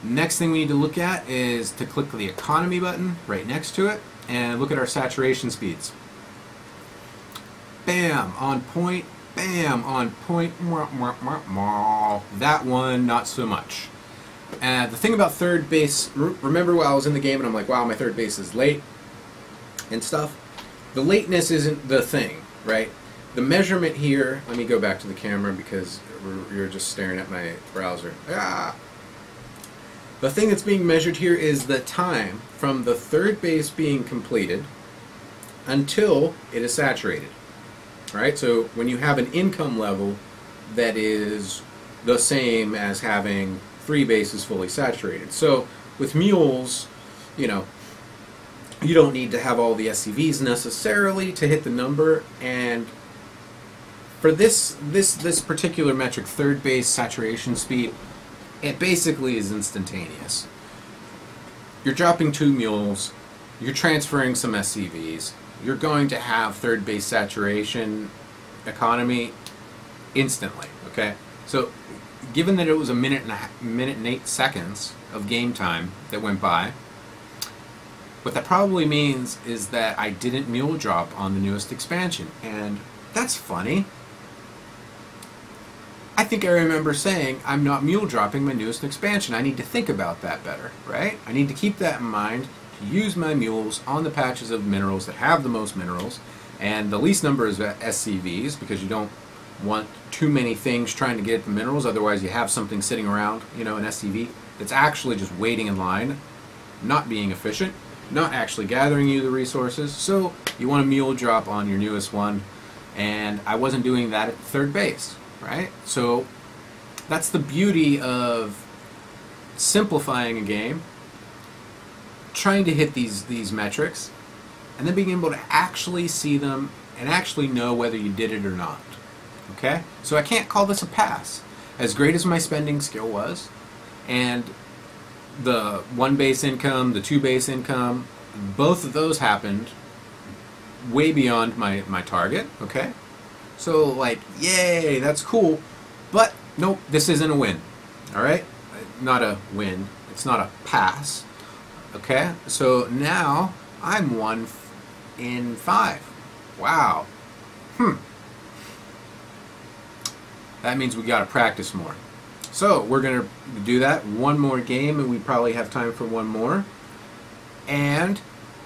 Next thing we need to look at is to click the economy button right next to it and look at our saturation speeds. Bam, on point. Bam, on point. That one, not so much. And the thing about third base, remember when I was in the game and I'm like, wow, my third base is late and stuff? The lateness isn't the thing, right? The measurement here, let me go back to the camera because you're just staring at my browser. Ah! The thing that's being measured here is the time from the third base being completed until it is saturated. Right? So when you have an income level that is the same as having 3 bases fully saturated. So with mules, you don't need to have all the SCVs necessarily to hit the number, and for this particular metric, third base saturation speed, it basically is instantaneous. You're dropping 2 mules, you're transferring some SCVs, you're going to have third base saturation economy instantly, okay? So given that it was a minute and 8 seconds of game time that went by, what that probably means is that I didn't mule drop on the newest expansion, and that's funny. I think I remember saying I'm not mule dropping my newest expansion. I need to think about that better, right? I need to keep that in mind, to use my mules on the patches of minerals that have the most minerals, and the least number is SCVs, because you don't want too many things trying to get at the minerals, otherwise you have something sitting around, an SCV, that's actually just waiting in line, not being efficient, not actually gathering you the resources. So you want a mule drop on your newest one, and I wasn't doing that at third base. right? So that's the beauty of simplifying a game, trying to hit these metrics, and then being able to actually see them and actually know whether you did it or not. Okay? So I can't call this a pass. As great as my spending skill was, and the 1 base income, the 2 base income, both of those happened way beyond my target, okay? So, like, yay, that's cool, but nope, this isn't a win, alright? Not a win, it's not a pass, okay? So now, I'm 1 in 5. Wow. That means we gotta practice more. So, we're gonna do that, one more game, and we probably have time for one more. And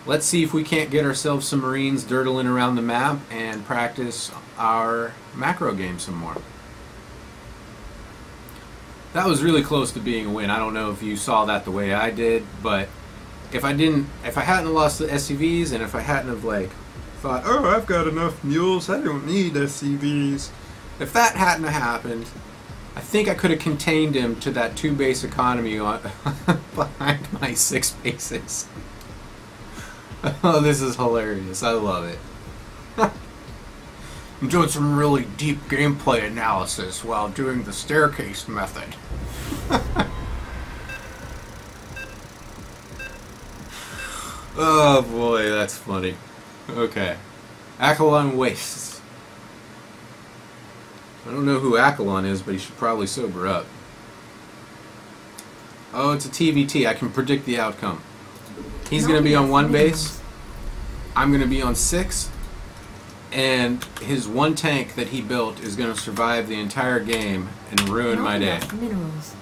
let's see if we can't get ourselves some Marines dirtling around the map and practice our macro game some more. That was really close to being a win. I don't know if you saw that the way I did, but if I hadn't lost the SCVs, and if I hadn't have like thought, oh, I've got enough mules, I don't need SCVs. If that hadn't happened, I think I could have contained him to that 2 base economy on behind my 6 bases. Oh, this is hilarious. I love it. I'm doing some really deep gameplay analysis while doing the staircase method. Oh boy, that's funny. Okay. Akalon Wastes. I don't know who Akalon is, but he should probably sober up. Oh, it's a TVT. I can predict the outcome. He's going to be on 1 base. I'm going to be on 6. And his 1 tank that he built is going to survive the entire game and ruin my day. Minerals.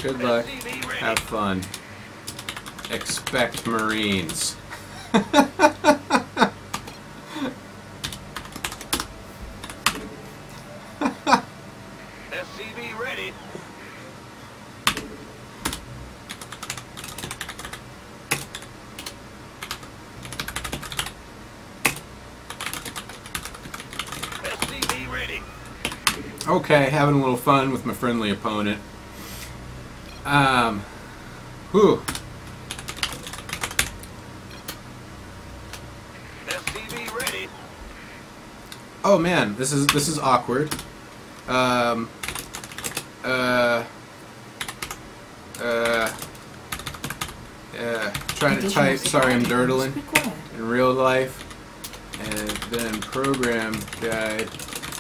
Good luck. Have fun. Expect Marines. SCV ready. SCV ready. Okay, having a little fun with my friendly opponent. Whew. SCV ready. Oh man, this is awkward. Trying to type, sorry I'm dirtling, in real life, and then program guide,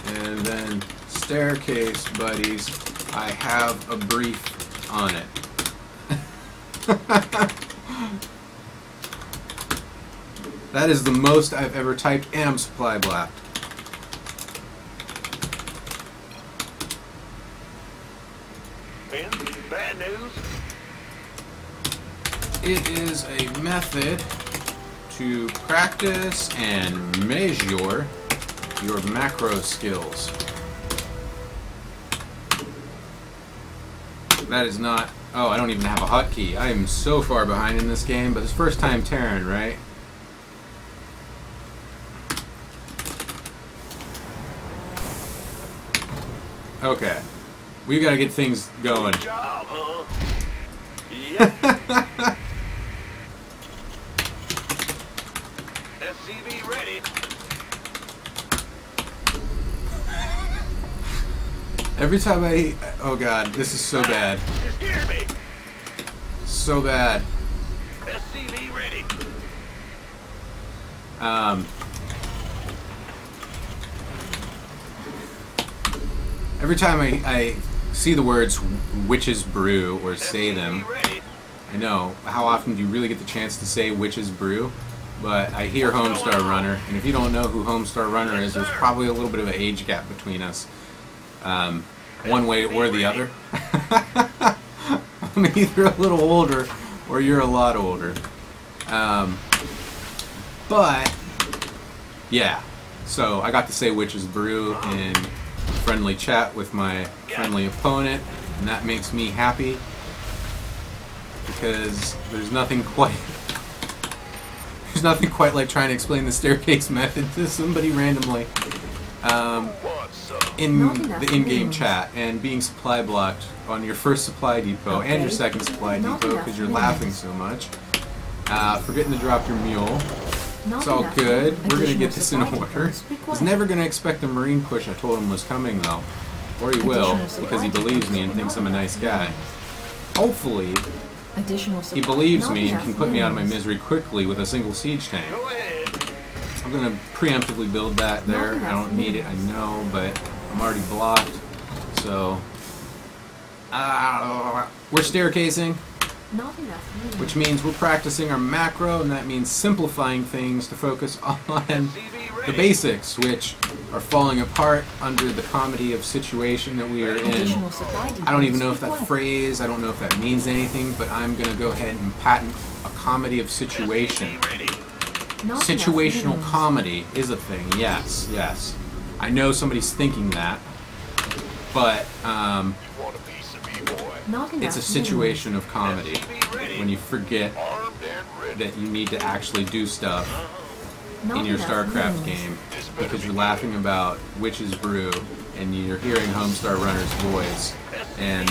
and then staircase buddies, I have a brief on it. That is the most I've ever typed, and I'm supply blocked. Bad news. It is a method to practice and measure your macro skills. That is not... Oh, I don't even have a hotkey. I am so far behind in this game, but it's first time Terran, right? Okay. We've got to get things going. Good job, huh? Yep. SCV ready. Every time I... Oh god, this is so bad. You scared me. So bad. SCV ready. Every time I see the words Witch's Brew or say them, SCV ready. I know, how often do you really get the chance to say Witch's Brew? But I hear Homestar Runner, and if you don't know who Homestar Runner is, there's probably a little bit of an age gap between us. One way or the other. I'm either a little older or you're a lot older. But, yeah. So I got to say Witch's Brew in friendly chat with my friendly opponent, and that makes me happy. Because there's nothing quite like trying to explain the staircase method to somebody randomly. want some. in Not enough the in-game minerals. chat and being supply blocked on your first supply depot and Okay. your second supply Not depot enough because you're minerals. laughing so much. Forgetting to drop your mule. Not It's all enough good. We're gonna additional get this in supply order. depots He's required. never gonna expect the Marine push I told him was coming though. Or he will, Additional because he supply believes me and depots thinks I'm a not nice enough guy. Hopefully, Additional he supply- believes not me and enough can put me out of my minerals. misery quickly with a single siege tank. Go ahead. I'm gonna preemptively build that there. Not I don't enough need it, I know, but I'm already blocked. So, we're staircasing, Not enough minerals. which means we're practicing our macro, and that means simplifying things to focus on the basics, which are falling apart under the comedy of situation that we are in. Additional supply depots I don't even know if that required. phrase, I don't know if that means anything, but I'm gonna go ahead and patent a comedy of situation. Ready. Not enough Situational minerals. comedy is a thing, yes, yes. I know somebody's thinking that, but You want a piece of me, boy? Not enough it's a situation of comedy when you forget Armed and ready. that you need to actually do stuff Not in your enough StarCraft minerals. game because you're laughing about Witch's Brew and you're hearing Homestar Runner's voice and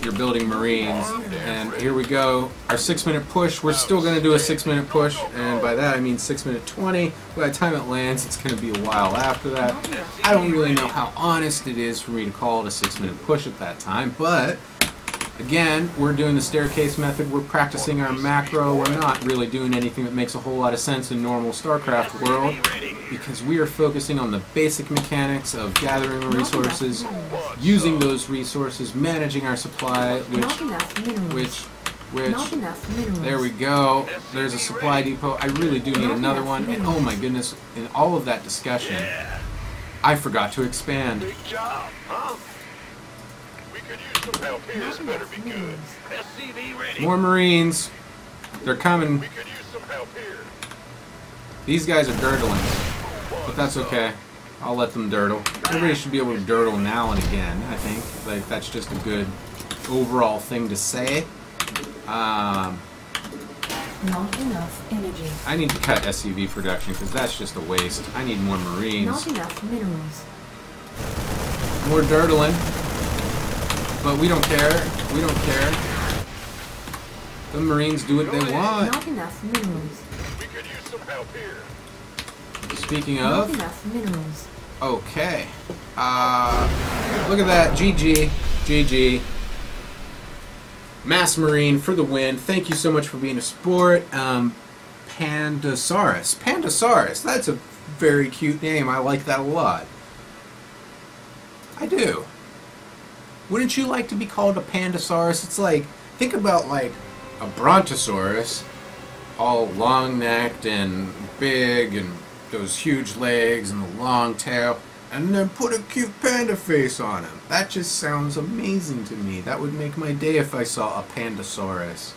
you're building Marines, and here we go. Our 6-minute push, we're still going to do a 6-minute push, and by that I mean 6-minute 20. By the time it lands, it's going to be a while after that. I don't really know how honest it is for me to call it a 6-minute push at that time, but again, we're doing the staircase method. We're practicing our macro. We're not really doing anything that makes a whole lot of sense in normal StarCraft world because we are focusing on the basic mechanics of gathering resources, using those resources, managing our supply, Not enough minerals. which, Not enough minerals. there we go. There's a supply depot. I really do need another one. And oh my goodness, in all of that discussion, I forgot to expand. Big job, huh? We could use some help here. This better be good. SCV ready. More Marines. They're coming. We could use some help here. These guys are dirtling, but that's okay. I'll let them dirtle. Everybody should be able to dirtle now and again, I think. Like, that's just a good overall thing to say. Not enough energy. I need to cut SCV production because that's just a waste. I need more Marines. Not enough minerals. More dirtling. But we don't care. We don't care. The Marines do what they want. Not enough minerals. We could use some help here. Speaking Not of, enough minerals. okay. Look at that. GG. GG. Mass Marine for the win. Thank you so much for being a sport. Pandasaurus. Pandasaurus. That's a very cute name. I like that a lot. I do. Wouldn't you like to be called a Pandasaurus? It's like, think about like a Brontosaurus, all long-necked and big and those huge legs and the long tail, and then put a cute panda face on him. That just sounds amazing to me. That would make my day if I saw a Pandasaurus.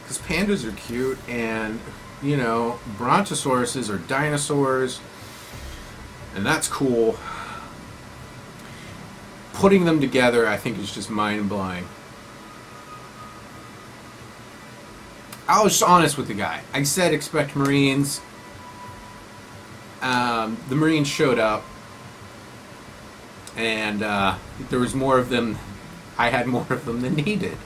Because pandas are cute, and, you know, Brontosauruses are dinosaurs, and that's cool. Putting them together, I think, is just mind-blowing. I was honest with the guy. I said expect Marines. The Marines showed up, and there was more of them. I had more of them than needed,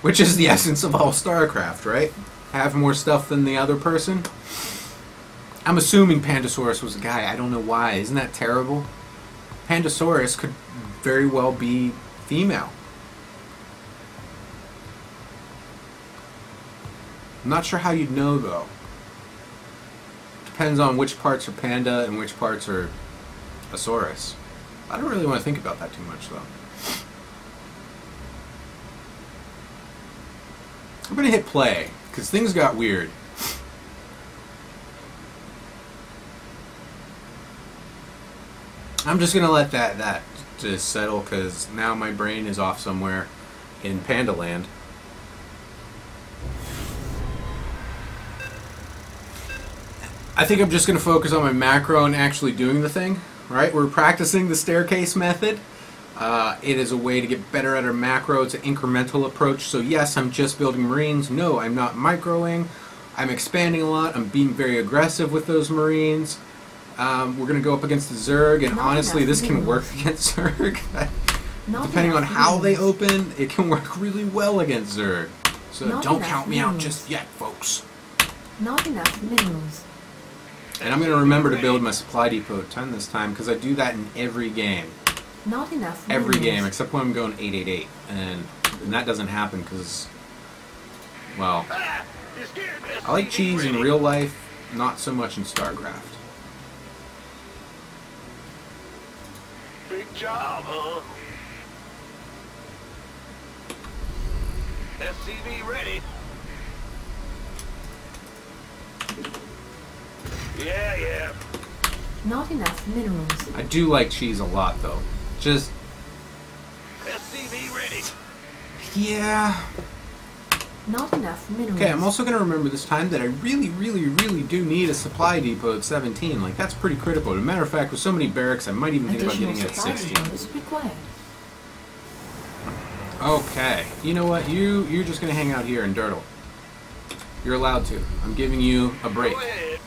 which is the essence of all StarCraft, right? Have more stuff than the other person. I'm assuming Pandasaurus was a guy. I don't know why. Isn't that terrible? Pandasaurus could very well be female. I'm not sure how you'd know, though. Depends on which parts are panda and which parts are a saurus. I don't really want to think about that too much, though. I'm going to hit play, because things got weird. I'm just going to let that just settle, because now my brain is off somewhere in Panda Land. I think I'm just going to focus on my macro and actually doing the thing, right? We're practicing the staircase method. It is a way to get better at our macro. It's an incremental approach. So yes, I'm just building Marines. No, I'm not microing. I'm expanding a lot. I'm being very aggressive with those Marines. We're gonna go up against the Zerg, and Not honestly, enough this can minerals. work against Zerg. Not Depending on enough how they minerals. open, it can work really well against Zerg. So Not don't enough count me out minerals. just yet, folks. Not enough minerals. And I'm gonna remember to build my supply depot 10 this time, because I do that in every game. Not enough Every minerals. game, except when I'm going 888. And that doesn't happen because, well, Ah, you scared me. I like cheese in real life, not so much in StarCraft. Big job, huh? SCV ready. Yeah. Not enough minerals. I do like cheese a lot, though. Just, SCV ready. yeah. Not enough minerals. Okay, I'm also going to remember this time that I really, really, really do need a supply depot at 17. Like, that's pretty critical. As a matter of fact, with so many barracks, I might even think about Additional getting it at supply 16. depots required. Okay, you know what? You're just going to hang out here in Dirtle. You're allowed to. I'm giving you a break. Go ahead.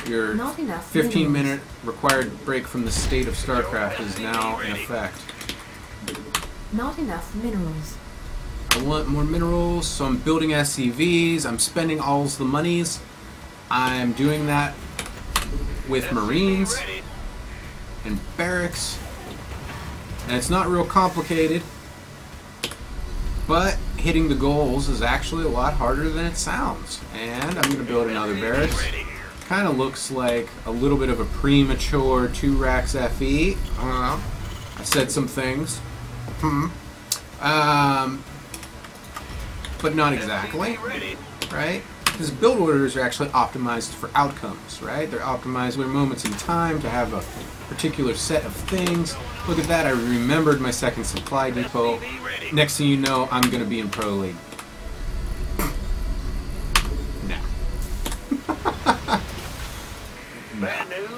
Your Not enough 15-minute required break from the state of StarCraft is now in effect. Not enough minerals. I want more minerals, so I'm building SCVs. I'm spending all the monies. I'm doing that with SCV Marines ready. and barracks. And it's not real complicated, but hitting the goals is actually a lot harder than it sounds. And I'm going to build another SCV barracks. ready. Kind of looks like a little bit of a premature 2 racks FE. I don't know. I said some things. But not exactly, SCV ready. right? Because build orders are actually optimized for outcomes, right? They're optimized with moments in time to have a particular set of things. Look at that, I remembered my second supply depot. SCV ready. Next thing you know, I'm going to be in Pro League. No. Bad news.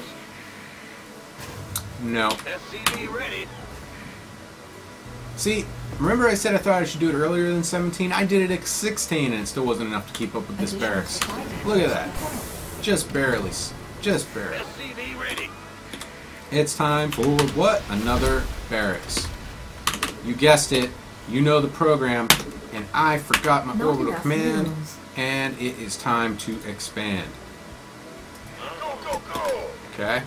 No. SCV ready. See, remember I said I thought I should do it earlier than 17? I did it at 16 and it still wasn't enough to keep up with this Additional barracks. supply depots Look at that. required. Just barely. Just barely. SCV ready. It's time for what? Another barracks. You guessed it. You know the program. And I forgot my Not orbital enough command. minerals. And it is time to expand. Go. Okay?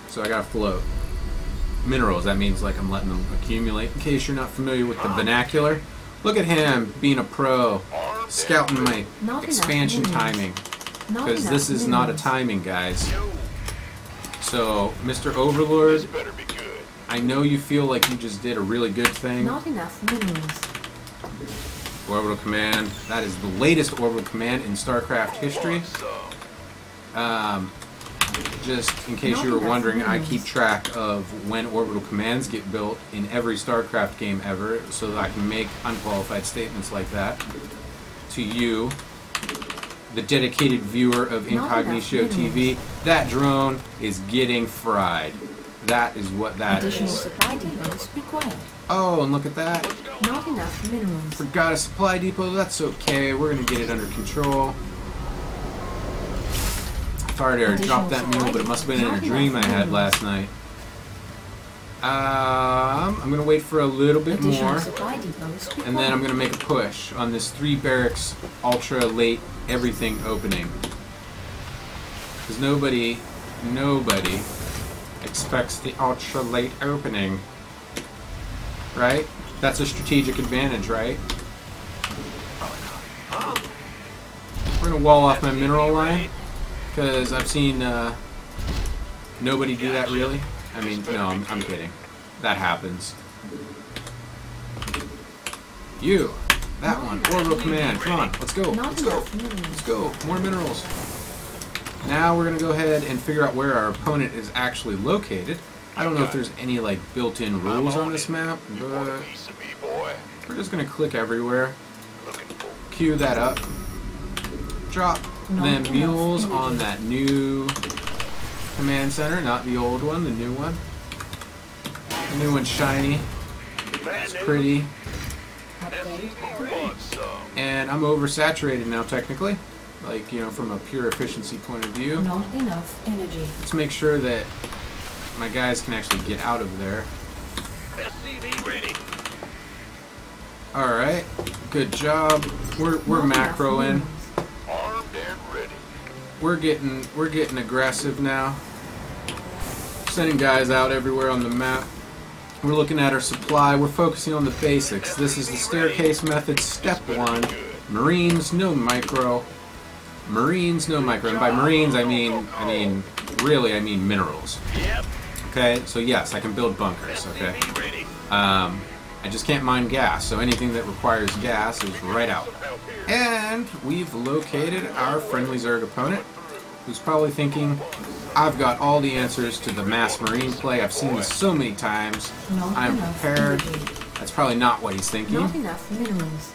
So I gotta float. Minerals, that means like I'm letting them accumulate. In case you're not familiar with the vernacular, look at him being a pro, Armed scouting and ready. my Not enough expansion minerals. timing. Not Because enough this is not a minerals. timing, guys. Yo, So, Mr. Overlord, this better be good. I know you feel like you just did a really good thing. Not enough minerals. Orbital command. That is the latest orbital command in StarCraft history. Want some. Just in case Not you were enough wondering, I minerals. keep track of when orbital commands get built in every StarCraft game ever, so that I can make unqualified statements like that to you, the dedicated viewer of Not enough Incognito TV. That drone is getting fried. That is what that Additional is. supply depots required. Oh, and look at that. Let's go. Not enough minerals. Forgot a supply depot. That's okay. We're going to get it under control. Sorry to drop that mule, but it must have been in a dream I had last night. I'm going to wait for a little bit Additional more. supply depots required. And then I'm going to make a push on this 3 barracks ultra late everything opening. Because nobody expects the ultra late opening. Right? That's a strategic advantage, right? We're going to wall off my mineral line. Because I've seen nobody do that really. I mean, no, I'm kidding. That happens. You! That one. Orbital command. Come on, let's go. Not Let's go. enough minerals. Let's go. More minerals. Now we're going to go ahead and figure out where our opponent is actually located. I don't know if there's any like built-in rules on this map, You want a but piece of me, boy? we're just going to click everywhere. Looking for Queue that up. Drop Not them enough mules energy. on that new command center, not the old one, the new one. The new one's shiny, bad it's news. pretty, SCV ready. Want some. and I'm oversaturated now technically. like, you know, from a pure efficiency point of view. Not enough energy. Let's make sure that my guys can actually get out of there. SCV ready. Alright, good job. We're Not enough macroing. minerals. Armed and ready. We're getting aggressive now. Sending guys out everywhere on the map. We're looking at our supply. We're focusing on the basics. This is the staircase method, step 1. Marines, no micro. Marines, no micro. And by Marines, I mean minerals. Yep. Okay, so yes, I can build bunkers. Okay, SCV ready. I just can't mine gas. So anything that requires gas is right out. Help here. And we've located our friendly Zerg opponent, who's probably thinking, I've got all the answers to the mass marine play. I've seen this so many times. Not I'm enough prepared. energy. That's probably not what he's thinking. Not enough minerals.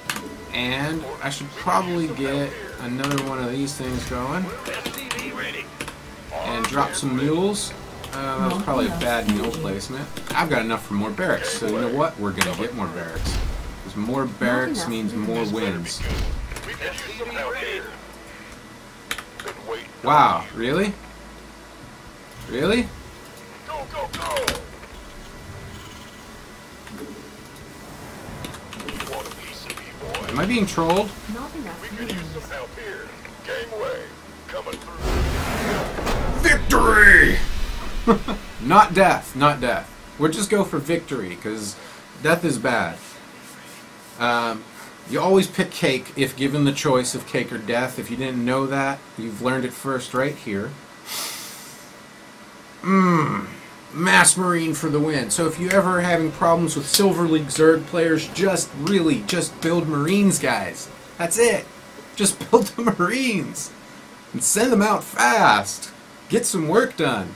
And I should probably get another one of these things going SCV ready. and drop some mules. That was probably a bad mule placement. I've got enough for more barracks, so you know what? We're going to get more barracks. Because more barracks means more wins. We can use some help here. Been waiting. Wow, really? Really? Go, go, go! You want a piece of me, boy? Am I being trolled? Not enough We could use minerals. some help here. Gangway, coming through. Victory! Not death, not death. We'll just go for victory, because death is bad. You always pick cake if given the choice of cake or death. If you didn't know that, you've learned it first right here. Mass Marine for the win. So if you ever are having problems with Silver League Zerg players, just build Marines, guys. That's it. Just build the Marines. And send them out fast. Get some work done.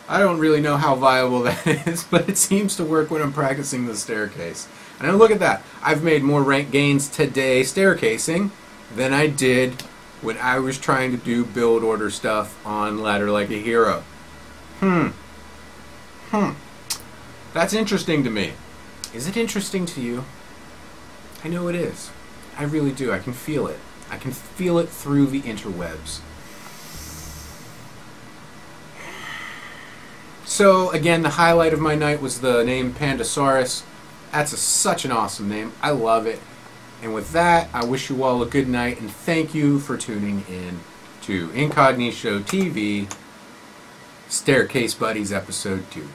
I don't really know how viable that is, but it seems to work when I'm practicing the staircase. And now look at that. I've made more rank gains today staircasing than I did when I was trying to do build order stuff on Ladder Like a Hero. That's interesting to me. Is it interesting to you? I know it is. I really do. I can feel it. I can feel it through the interwebs. So, again, the highlight of my night was the name Pandasaurus. That's such an awesome name. I love it. And with that, I wish you all a good night, and thank you for tuning in to Incognito TV Staircase Buddies Episode 2.